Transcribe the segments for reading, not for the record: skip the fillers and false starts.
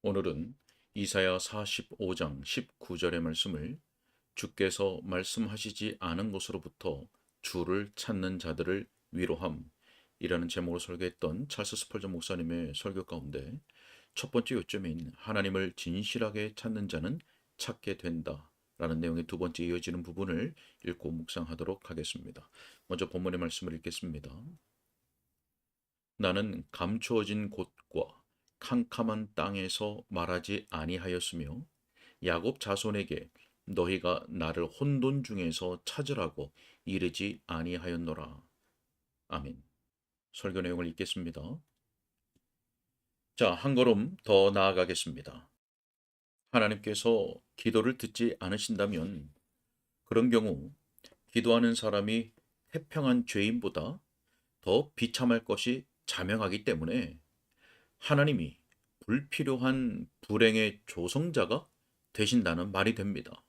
오늘은 이사야 45장 19절의 말씀을 주께서 말씀하시지 않은 곳으로부터 주를 찾는 자들을 위로함이라는 제목으로 설교했던 찰스 스펄전 목사님의 설교 가운데 첫 번째 요점인 하나님을 진실하게 찾는 자는 찾게 된다 라는 내용의 두 번째 이어지는 부분을 읽고 묵상하도록 하겠습니다. 먼저 본문의 말씀을 읽겠습니다. 나는 감추어진 곳과 캄캄한 땅에서 말하지 아니하였으며 야곱 자손에게 너희가 나를 혼돈 중에서 찾으라고 이르지 아니하였노라. 아멘. 설교 내용을 읽겠습니다. 자, 한 걸음 더 나아가겠습니다. 하나님께서 기도를 듣지 않으신다면 그런 경우 기도하는 사람이 태평한 죄인보다 더 비참할 것이 자명하기 때문에 하나님이 불필요한 불행의 조성자가 되신다는 말이 됩니다.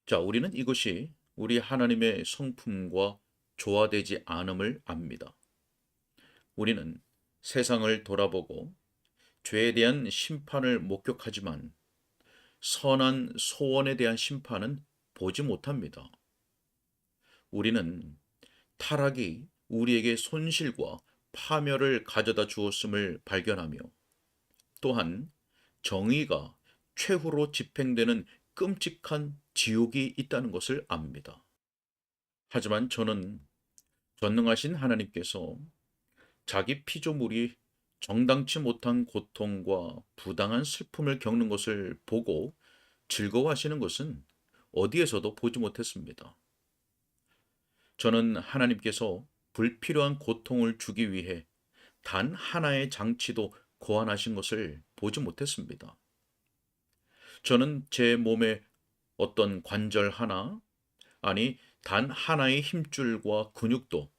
자, 우리는 이것이 우리 하나님의 성품과 조화되지 않음을 압니다. 우리는 세상을 돌아보고 죄에 대한 심판을 목격하지만 선한 소원에 대한 심판은 보지 못합니다. 우리는 타락이 우리에게 손실과 파멸을 가져다 주었음을 발견하며 또한 정의가 최후로 집행되는 끔찍한 지옥이 있다는 것을 압니다. 하지만 저는 전능하신 하나님께서 자기 피조물이 정당치 못한 고통과 부당한 슬픔을 겪는 것을 보고 즐거워하시는 것은 어디에서도 보지 못했습니다. 저는 하나님께서 불필요한 고통을 주기 위해 단 하나의 장치도 고안하신 것을 보지 못했습니다. 저는 제 몸에 어떤 관절 하나, 아니, 단 하나의 힘줄과 근육도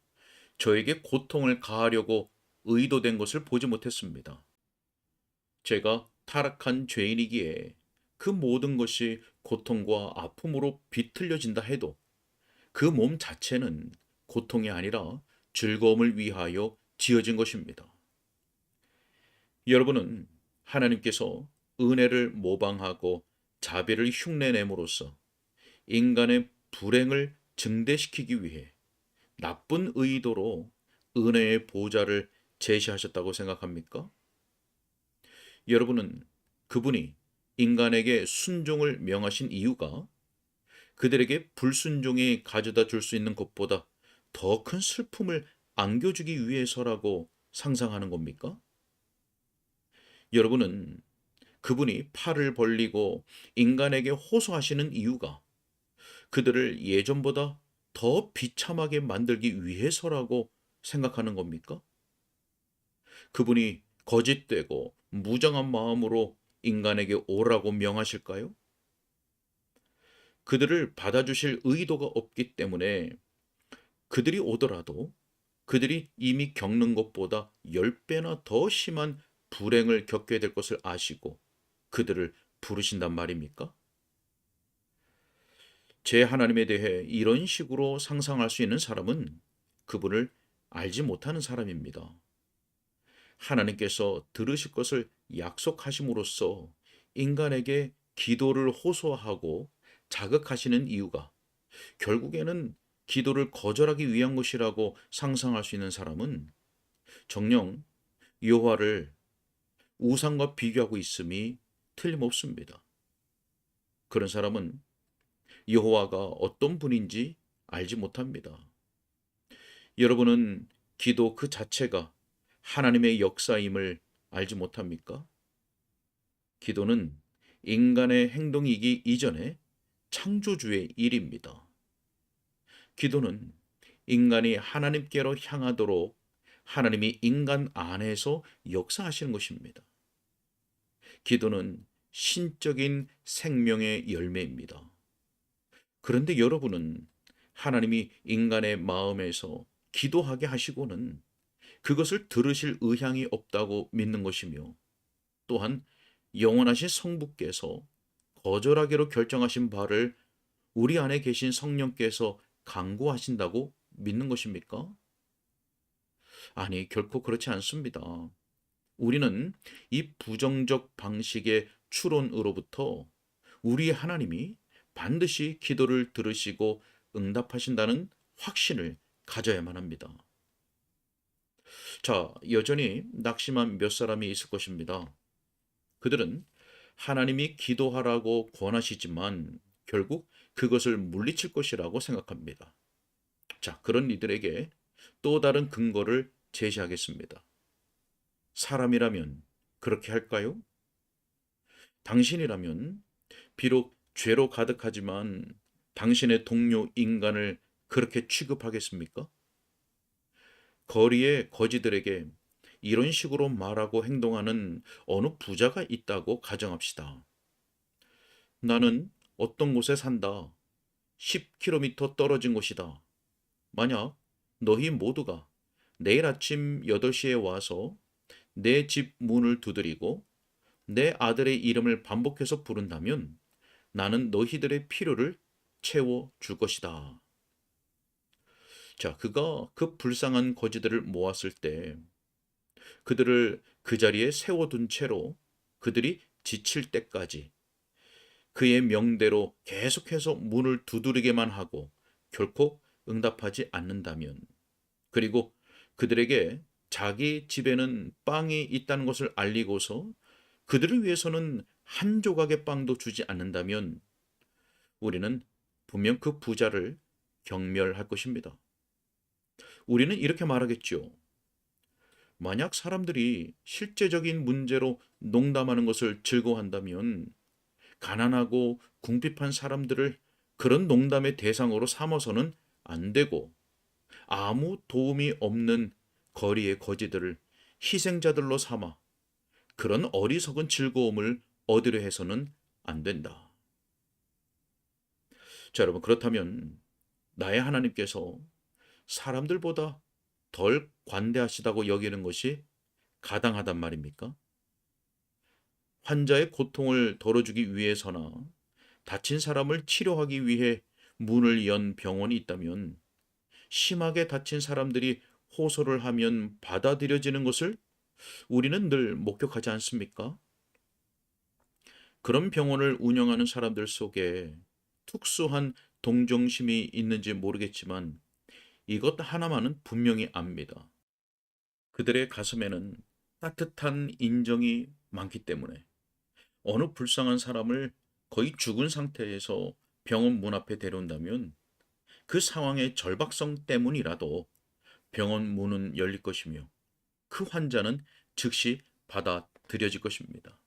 저에게 고통을 가하려고 의도된 것을 보지 못했습니다. 제가 타락한 죄인이기에 그 모든 것이 고통과 아픔으로 비틀려진다 해도 그 몸 자체는 고통이 아니라 즐거움을 위하여 지어진 것입니다. 여러분은 하나님께서 은혜를 모방하고 자비를 흉내냄으로써 인간의 불행을 증대시키기 위해 나쁜 의도로 은혜의 보좌를 제시하셨다고 생각합니까? 여러분은 그분이 인간에게 순종을 명하신 이유가 그들에게 불순종이 가져다 줄 수 있는 것보다 더 큰 슬픔을 안겨주기 위해서라고 상상하는 겁니까? 여러분은 그분이 팔을 벌리고 인간에게 호소하시는 이유가 그들을 예전보다 더 비참하게 만들기 위해서라고 생각하는 겁니까? 그분이 거짓되고 무정한 마음으로 인간에게 오라고 명하실까요? 그들을 받아주실 의도가 없기 때문에 그들이 오더라도 그들이 이미 겪는 것보다 10배나 더 심한 불행을 겪게 될 것을 아시고 그들을 부르신단 말입니까? 제 하나님에 대해 이런 식으로 상상할 수 있는 사람은 그분을 알지 못하는 사람입니다. 하나님께서 들으실 것을 약속하심으로써 인간에게 기도를 호소하고 자극하시는 이유가 결국에는 기도를 거절하기 위한 것이라고 상상할 수 있는 사람은 정녕 여호와를 우상과 비교하고 있음이 틀림없습니다. 그런 사람은 여호와가 어떤 분인지 알지 못합니다. 여러분은 기도 그 자체가 하나님의 역사임을 알지 못합니까? 기도는 인간의 행동이기 이전에 창조주의 일입니다. 기도는 인간이 하나님께로 향하도록 하나님이 인간 안에서 역사하시는 것입니다. 기도는 신적인 생명의 열매입니다. 그런데 여러분은 하나님이 인간의 마음에서 기도하게 하시고는 그것을 들으실 의향이 없다고 믿는 것이며 또한 영원하신 성부께서 거절하기로 결정하신 바를 우리 안에 계신 성령께서 강구하신다고 믿는 것입니까? 아니, 결코 그렇지 않습니다. 우리는 이 부정적 방식의 추론으로부터 우리 하나님이 반드시 기도를 들으시고 응답하신다는 확신을 가져야만 합니다. 자, 여전히 낙심한 몇 사람이 있을 것입니다. 그들은 하나님이 기도하라고 권하시지만 결국 그것을 물리칠 것이라고 생각합니다. 자, 그런 이들에게 또 다른 근거를 제시하겠습니다. 사람이라면 그렇게 할까요? 당신이라면 비록 죄로 가득하지만 당신의 동료 인간을 그렇게 취급하겠습니까? 거리의 거지들에게 이런 식으로 말하고 행동하는 어느 부자가 있다고 가정합시다. 나는 어떤 곳에 산다. 10km 떨어진 곳이다. 만약 너희 모두가 내일 아침 8시에 와서 내 집 문을 두드리고 내 아들의 이름을 반복해서 부른다면 나는 너희들의 필요를 채워 줄 것이다. 자, 그가 그 불쌍한 거지들을 모았을 때 그들을 그 자리에 세워둔 채로 그들이 지칠 때까지 그의 명대로 계속해서 문을 두드리게만 하고 결코 응답하지 않는다면, 그리고 그들에게 자기 집에는 빵이 있다는 것을 알리고서 그들을 위해서는 한 조각의 빵도 주지 않는다면 우리는 분명 그 부자를 경멸할 것입니다. 우리는 이렇게 말하겠죠. 만약 사람들이 실제적인 문제로 농담하는 것을 즐거워한다면 가난하고 궁핍한 사람들을 그런 농담의 대상으로 삼아서는 안 되고, 아무 도움이 없는 거리의 거지들을 희생자들로 삼아 그런 어리석은 즐거움을 얻으려 해서는 안 된다. 자, 여러분, 그렇다면 나의 하나님께서 사람들보다 덜 관대하시다고 여기는 것이 가당하단 말입니까? 환자의 고통을 덜어주기 위해서나 다친 사람을 치료하기 위해 문을 연 병원이 있다면 심하게 다친 사람들이 호소를 하면 받아들여지는 것을 우리는 늘 목격하지 않습니까? 그런 병원을 운영하는 사람들 속에 특수한 동정심이 있는지 모르겠지만 이것 하나만은 분명히 압니다. 그들의 가슴에는 따뜻한 인정이 많기 때문에 어느 불쌍한 사람을 거의 죽은 상태에서 병원 문 앞에 데려온다면 그 상황의 절박성 때문이라도 병원 문은 열릴 것이며 그 환자는 즉시 받아들여질 것입니다.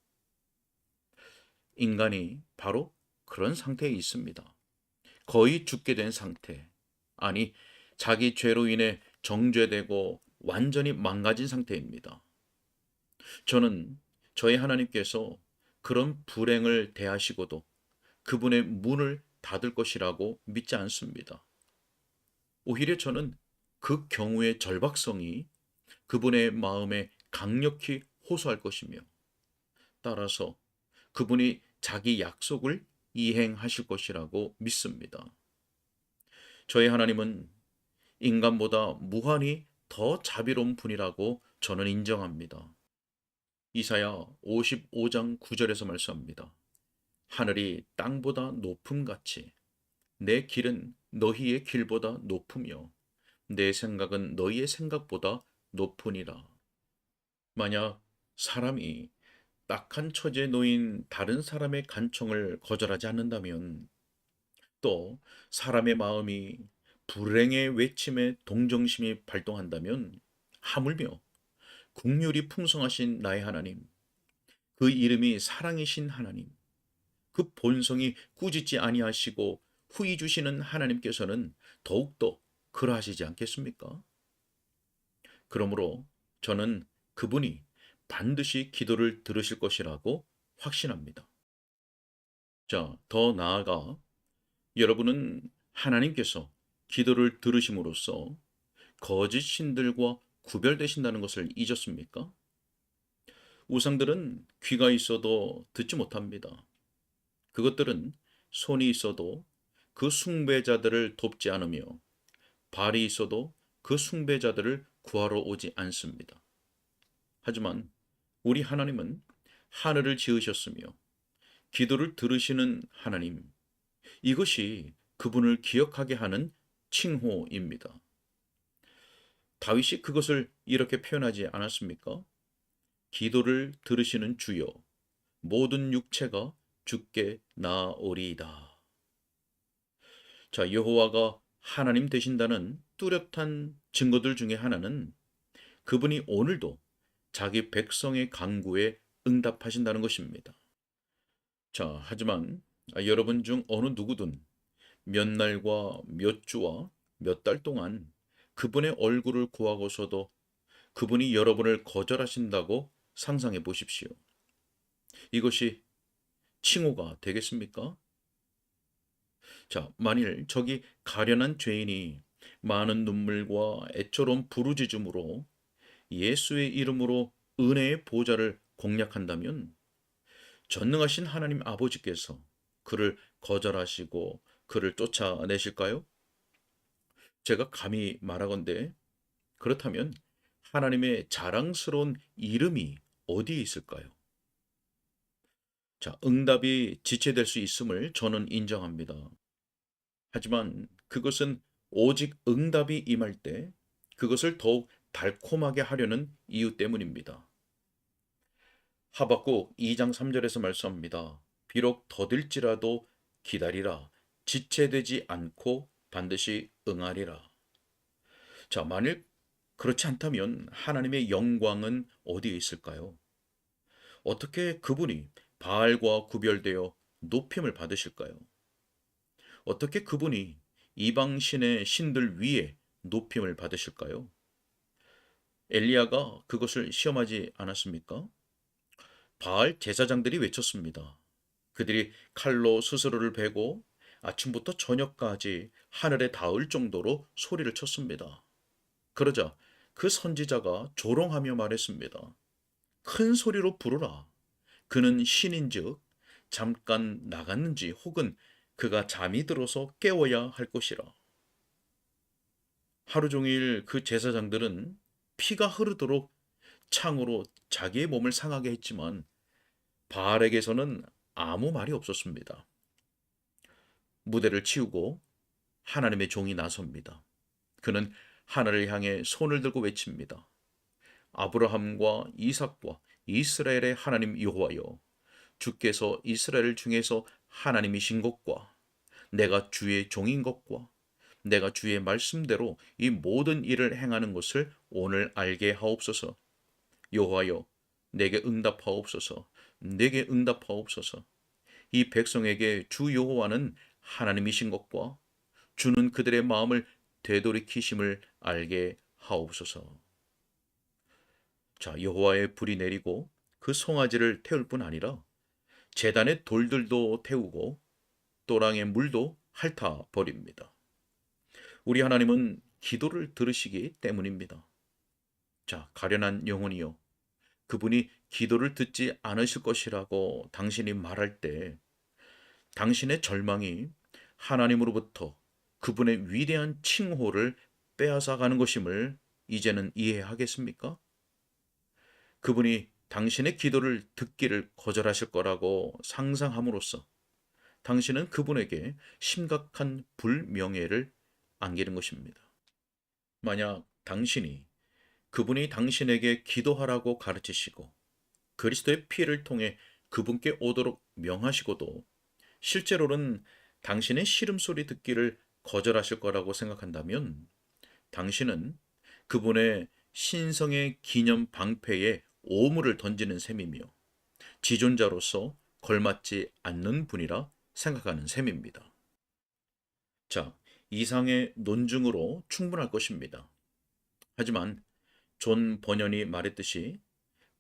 인간이 바로 그런 상태에 있습니다. 거의 죽게 된 상태, 아니 자기 죄로 인해 정죄되고 완전히 망가진 상태입니다. 저는 저희 하나님께서 그런 불행을 대하시고도 그분의 문을 닫을 것이라고 믿지 않습니다. 오히려 저는 그 경우의 절박성이 그분의 마음에 강력히 호소할 것이며, 따라서 그분이 자기 약속을 이행하실 것이라고 믿습니다. 저희 하나님은 인간보다 무한히 더 자비로운 분이라고 저는 인정합니다. 이사야 55장 9절에서 말씀합니다. 하늘이 땅보다 높음같이 내 길은 너희의 길보다 높으며 내 생각은 너희의 생각보다 높으니라. 만약 사람이 딱한 처지에 놓인 다른 사람의 간청을 거절하지 않는다면, 또 사람의 마음이 불행의 외침에 동정심이 발동한다면, 하물며 긍휼이 풍성하신 나의 하나님, 그 이름이 사랑이신 하나님, 그 본성이 꾸짖지 아니하시고 후히 주시는 하나님께서는 더욱더 그러하시지 않겠습니까? 그러므로 저는 그분이 반드시 기도를 들으실 것이라고 확신합니다. 자, 더 나아가 여러분은 하나님께서 기도를 들으심으로써 거짓 신들과 구별되신다는 것을 잊었습니까? 우상들은 귀가 있어도 듣지 못합니다. 그것들은 손이 있어도 그 숭배자들을 돕지 않으며 발이 있어도 그 숭배자들을 구하러 오지 않습니다. 하지만 우리 하나님은 하늘을 지으셨으며 기도를 들으시는 하나님, 이것이 그분을 기억하게 하는 칭호입니다. 다윗이 그것을 이렇게 표현하지 않았습니까? 기도를 들으시는 주여, 모든 육체가 주께 나아오리이다. 자, 여호와가 하나님 되신다는 뚜렷한 증거들 중에 하나는 그분이 오늘도 자기 백성의 간구에 응답하신다는 것입니다. 자, 하지만 여러분 중 어느 누구든 몇 날과 몇 주와 몇 달 동안 그분의 얼굴을 구하고서도 그분이 여러분을 거절하신다고 상상해 보십시오. 이것이 칭호가 되겠습니까? 자, 만일 저기 가련한 죄인이 많은 눈물과 애처로운 부르짖음으로 예수의 이름으로 은혜의 보좌를 공략한다면 전능하신 하나님 아버지께서 그를 거절하시고 그를 쫓아내실까요? 제가 감히 말하건대 그렇다면 하나님의 자랑스러운 이름이 어디에 있을까요? 자, 응답이 지체될 수 있음을 저는 인정합니다. 하지만 그것은 오직 응답이 임할 때 그것을 더욱 달콤하게 하려는 이유 때문입니다. 하박국 2장 3절에서 말씀합니다. 비록 더딜지라도 기다리라. 지체되지 않고 반드시 응하리라. 자, 만일 그렇지 않다면 하나님의 영광은 어디에 있을까요? 어떻게 그분이 바알과 구별되어 높임을 받으실까요? 어떻게 그분이 이방신의 신들 위에 높임을 받으실까요? 엘리야가 그것을 시험하지 않았습니까? 바알 제사장들이 외쳤습니다. 그들이 칼로 스스로를 베고 아침부터 저녁까지 하늘에 닿을 정도로 소리를 쳤습니다. 그러자 그 선지자가 조롱하며 말했습니다. 큰 소리로 부르라. 그는 신인즉 잠깐 나갔는지 혹은 그가 잠이 들어서 깨워야 할 것이라. 하루 종일 그 제사장들은 피가 흐르도록 창으로 자기의 몸을 상하게 했지만 바알에게서는 아무 말이 없었습니다. 무대를 치우고 하나님의 종이 나섭니다. 그는 하늘을 향해 손을 들고 외칩니다. 아브라함과 이삭과 이스라엘의 하나님 여호와여, 주께서 이스라엘 중에서 하나님이신 것과 내가 주의 종인 것과 내가 주의 말씀대로 이 모든 일을 행하는 것을 오늘 알게 하옵소서. 여호와여, 내게 응답하옵소서. 내게 응답하옵소서. 이 백성에게 주 여호와는 하나님이신 것과 주는 그들의 마음을 되돌이키심을 알게 하옵소서. 자, 여호와의 불이 내리고 그 송아지를 태울 뿐 아니라 제단의 돌들도 태우고 또랑의 물도 핥아 버립니다. 우리 하나님은 기도를 들으시기 때문입니다. 자, 가련한 영혼이여, 그분이 기도를 듣지 않으실 것이라고 당신이 말할 때 당신의 절망이 하나님으로부터 그분의 위대한 칭호를 빼앗아 가는 것임을 이제는 이해하겠습니까? 그분이 당신의 기도를 듣기를 거절하실 거라고 상상함으로써 당신은 그분에게 심각한 불명예를 안기는 것입니다. 만약 당신이 그분이 당신에게 기도하라고 가르치시고 그리스도의 피를 통해 그분께 오도록 명하시고도 실제로는 당신의 시름소리 듣기를 거절하실 거라고 생각한다면 당신은 그분의 신성의 기념 방패에 오물을 던지는 셈이며 지존자로서 걸맞지 않는 분이라 생각하는 셈입니다. 자, 이상의 논증으로 충분할 것입니다. 하지만 존 번연이 말했듯이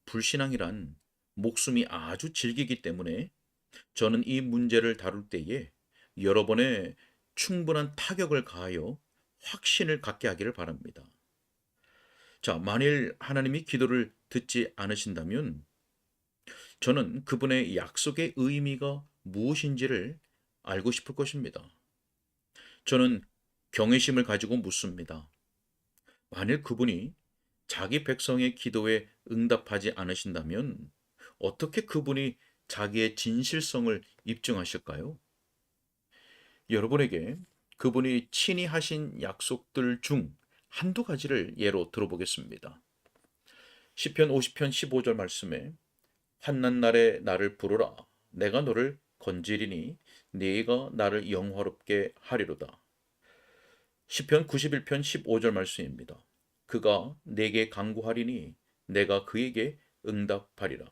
불신앙이란 목숨이 아주 질기기 때문에 저는 이 문제를 다룰 때에 여러 번의 충분한 타격을 가하여 확신을 갖게 하기를 바랍니다. 자, 만일 하나님이 기도를 듣지 않으신다면 저는 그분의 약속의 의미가 무엇인지를 알고 싶을 것입니다. 저는 경외심을 가지고 묻습니다. 만일 그분이 자기 백성의 기도에 응답하지 않으신다면 어떻게 그분이 자기의 진실성을 입증하실까요? 여러분에게 그분이 친히 하신 약속들 중 한두 가지를 예로 들어보겠습니다. 시편 50편 15절 말씀에 환난 날에 나를 부르라 내가 너를 건지리니 네가 나를 영화롭게 하리로다. 시편 91편 15절 말씀입니다. 그가 내게 간구하리니 내가 그에게 응답하리라.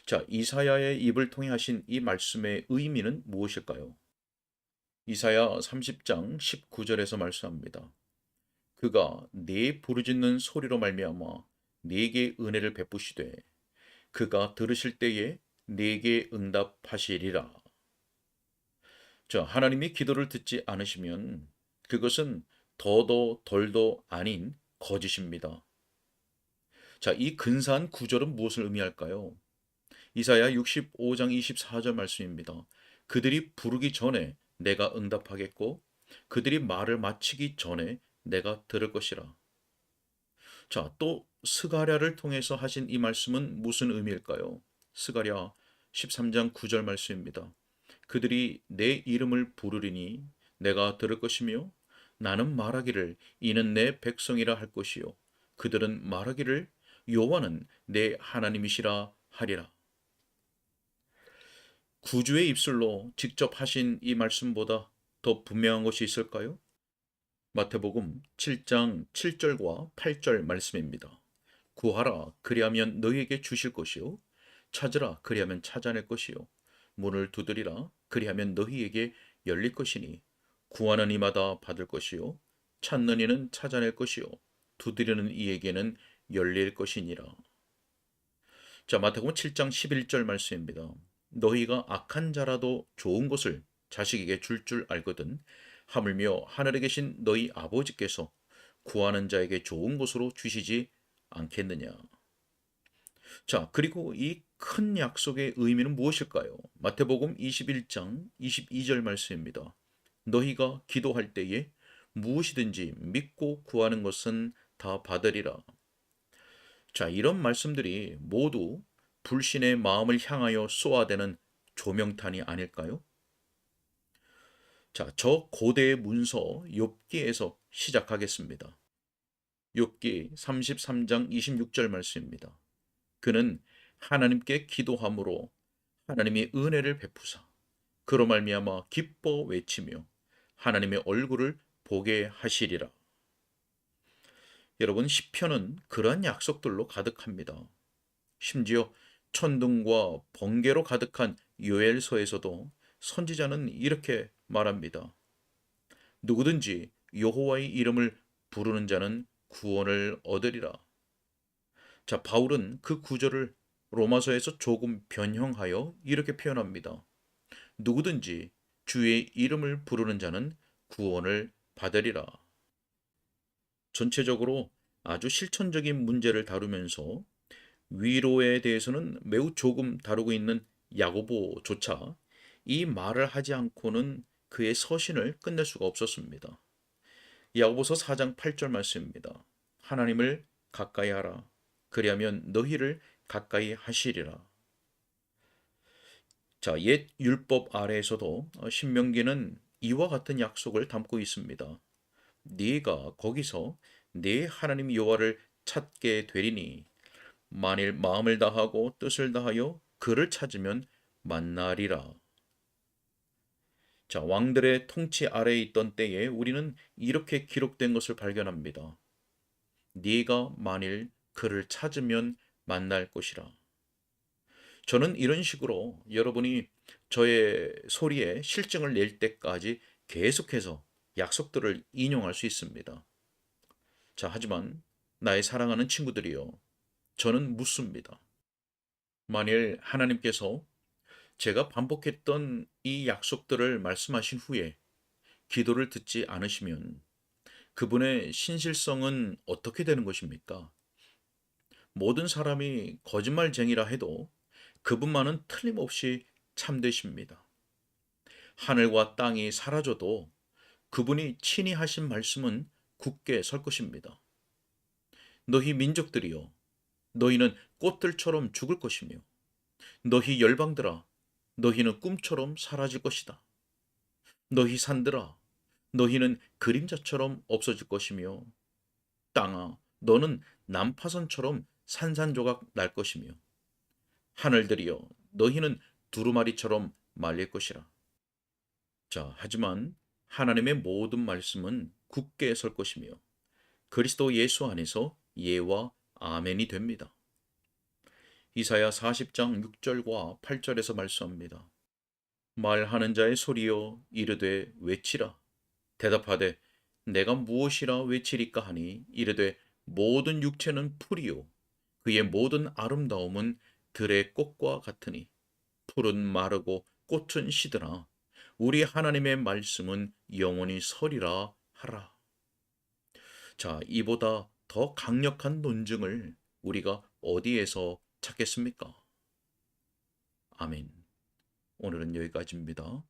자, 이사야의 입을 통해 하신 이 말씀의 의미는 무엇일까요? 이사야 30장 19절에서 말씀합니다. 그가 네 부르짖는 소리로 말미암아 네게 은혜를 베푸시되 그가 들으실 때에 네게 응답하시리라. 자, 하나님이 기도를 듣지 않으시면 그것은 더도 덜도 아닌 거짓입니다. 자, 이 근사한 구절은 무엇을 의미할까요? 이사야 65장 24절 말씀입니다. 그들이 부르기 전에 내가 응답하겠고 그들이 말을 마치기 전에 내가 들을 것이라. 자, 또 스가랴를 통해서 하신 이 말씀은 무슨 의미일까요? 스가랴 13장 9절 말씀입니다. 그들이 내 이름을 부르리니 내가 들을 것이며 나는 말하기를 이는 내 백성이라 할 것이요 그들은 말하기를 여호와는 내 하나님이시라 하리라. 구주의 입술로 직접 하신 이 말씀보다 더 분명한 것이 있을까요? 마태복음 7장 7절과 8절 말씀입니다. 구하라 그리하면 너희에게 주실 것이요 찾으라 그리하면 찾아낼 것이요 문을 두드리라 그리하면 너희에게 열릴 것이니 구하는 이마다 받을 것이요 찾는 이는 찾아낼 것이요 두드리는 이에게는 열릴 것이니라. 자, 마태복음 7장 11절 말씀입니다. 너희가 악한 자라도 좋은 것을 자식에게 줄 알거든 하물며 하늘에 계신 너희 아버지께서 구하는 자에게 좋은 것으로 주시지 않겠느냐. 자, 그리고 이 큰 약속의 의미는 무엇일까요? 마태복음 21장 22절 말씀입니다. 너희가 기도할 때에 무엇이든지 믿고 구하는 것은 다 받으리라. 자, 이런 말씀들이 모두 불신의 마음을 향하여 쏘아대는 조명탄이 아닐까요? 자, 저 고대의 문서 욥기에서 시작하겠습니다. 욥기 33장 26절 말씀입니다. 그는 하나님께 기도함으로 하나님이 은혜를 베푸사 그로 말미암아 기뻐 외치며 하나님의 얼굴을 보게 하시리라. 여러분, 시편은 그러한 약속들로 가득합니다. 심지어 천둥과 번개로 가득한 요엘서에서도 선지자는 이렇게 말합니다. 누구든지 여호와의 이름을 부르는 자는 구원을 얻으리라. 자, 바울은 그 구절을 로마서에서 조금 변형하여 이렇게 표현합니다. 누구든지 주의 이름을 부르는 자는 구원을 받으리라. 전체적으로 아주 실천적인 문제를 다루면서 위로에 대해서는 매우 조금 다루고 있는 야고보조차 이 말을 하지 않고는 그의 서신을 끝낼 수가 없었습니다. 야고보서 4장 8절 말씀입니다. 하나님을 가까이 하라. 그리하면 너희를 가까이 하시리라. 자, 옛 율법 아래에서도 신명기는 이와 같은 약속을 담고 있습니다. 네가 거기서 네 하나님 여호와를 찾게 되리니 만일 마음을 다하고 뜻을 다하여 그를 찾으면 만나리라. 자, 왕들의 통치 아래에 있던 때에 우리는 이렇게 기록된 것을 발견합니다. 네가 만일 그를 찾으면 만날 것이라. 저는 이런 식으로 여러분이 저의 소리에 실증을 낼 때까지 계속해서 약속들을 인용할 수 있습니다. 자, 하지만 나의 사랑하는 친구들이요. 저는 묻습니다. 만일 하나님께서 제가 반복했던 이 약속들을 말씀하신 후에 기도를 듣지 않으시면 그분의 신실성은 어떻게 되는 것입니까? 모든 사람이 거짓말쟁이라 해도 그분만은 틀림없이 참되십니다. 하늘과 땅이 사라져도 그분이 친히 하신 말씀은 굳게 설 것입니다. 너희 민족들이여, 너희는 꽃들처럼 죽을 것이며 너희 열방들아, 너희는 꿈처럼 사라질 것이다. 너희 산들아, 너희는 그림자처럼 없어질 것이며 땅아, 너는 난파선처럼 산산조각 날 것이며 하늘들이여, 너희는 두루마리처럼 말릴 것이라. 자, 하지만 하나님의 모든 말씀은 굳게 설 것이며 그리스도 예수 안에서 예와 아멘이 됩니다. 이사야 40장 6절과 8절에서 말씀합니다. 말하는 자의 소리여 이르되 외치라. 대답하되 내가 무엇이라 외치리까 하니 이르되 모든 육체는 풀이요 그의 모든 아름다움은 들의 꽃과 같으니 풀은 마르고 꽃은 시드나 우리 하나님의 말씀은 영원히 서리라 하라. 자, 이보다 더 강력한 논증을 우리가 어디에서 찾겠습니까? 아멘. 오늘은 여기까지입니다.